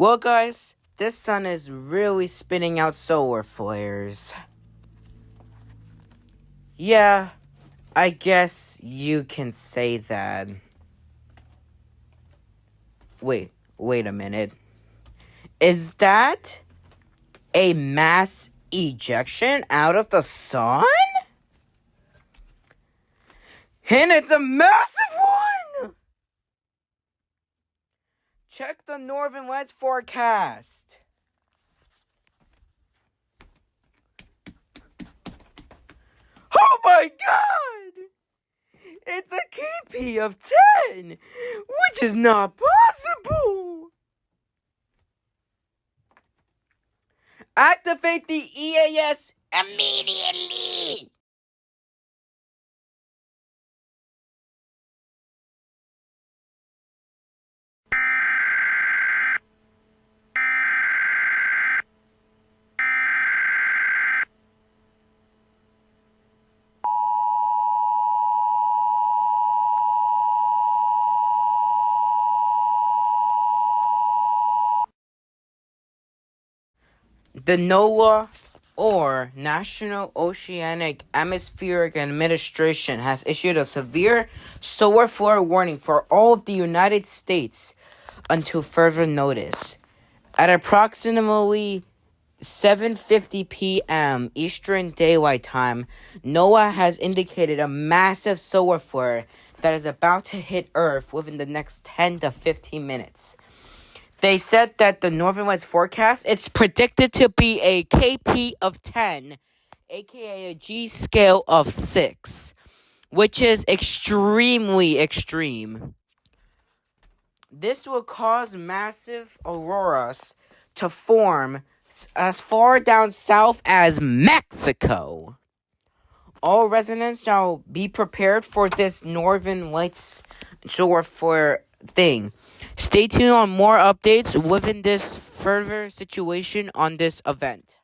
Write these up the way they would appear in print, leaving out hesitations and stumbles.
Well, guys, this sun is really spitting out solar flares. Yeah, I guess you can say that. Wait a minute. Is that a mass ejection out of the sun? And it's a massive one! Check the Northern Lights forecast. Oh my god! It's a KP of 10, which is not possible. Activate the EAS immediately. The NOAA, or National Oceanic Atmospheric Administration, has issued a severe solar flare warning for all of the United States until further notice. At approximately 7:50 p.m. Eastern Daylight Time, NOAA has indicated a massive solar flare that is about to hit Earth within the next 10 to 15 minutes. They said that the Northern Lights forecast, it's predicted to be a KP of 10, aka a G scale of 6, which is extremely extreme. This will cause massive auroras to form as far down south as Mexico. All residents shall be prepared for this Northern Lights solar flare thing. Stay tuned on more updates within this further situation on this event.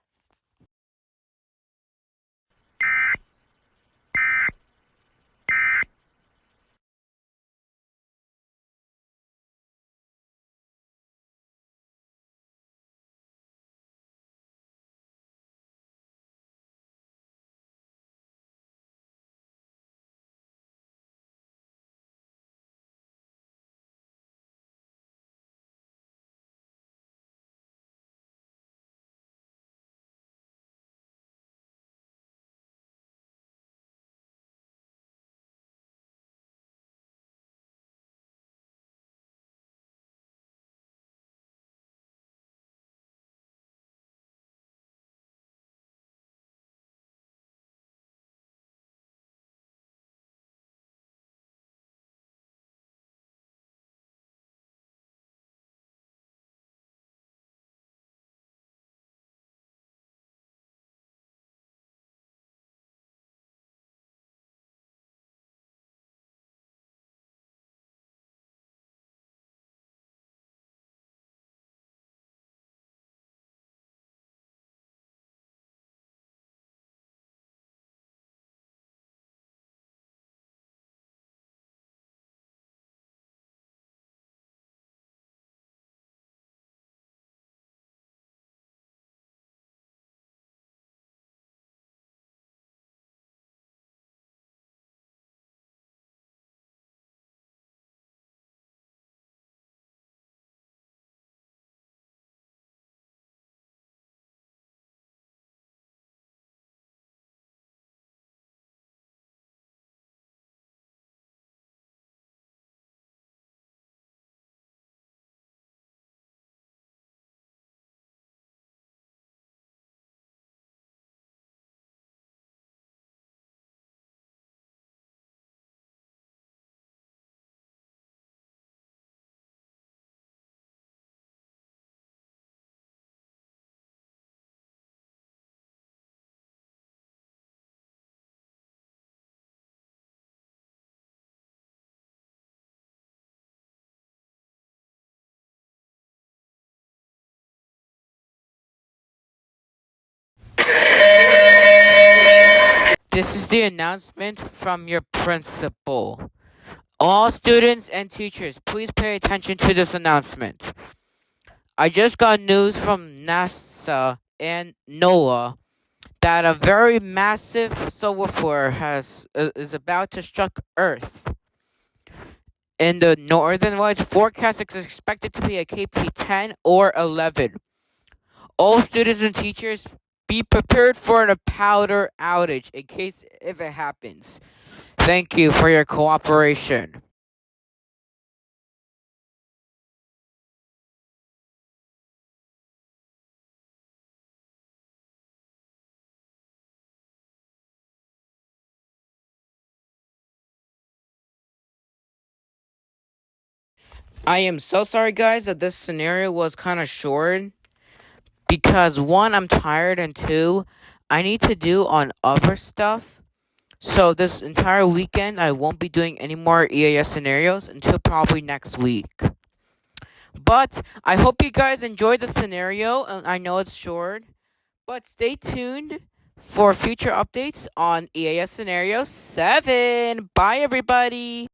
This is the announcement from your principal. All students and teachers, please pay attention to this announcement. I just got news from NASA and NOAA that a very massive solar flare is about to struck Earth. In the northern lights, forecast is expected to be a KP 10 or 11. All students and teachers be prepared for a powder outage in case if it happens. Thank you for your cooperation. I am so sorry, guys, that this scenario was kind of short because one, I'm tired, and two, I need to do on other stuff. So this entire weekend, I won't be doing any more EAS scenarios until probably next week. But I hope you guys enjoyed the scenario. I know it's short, but stay tuned for future updates on EAS Scenario 7. Bye, everybody.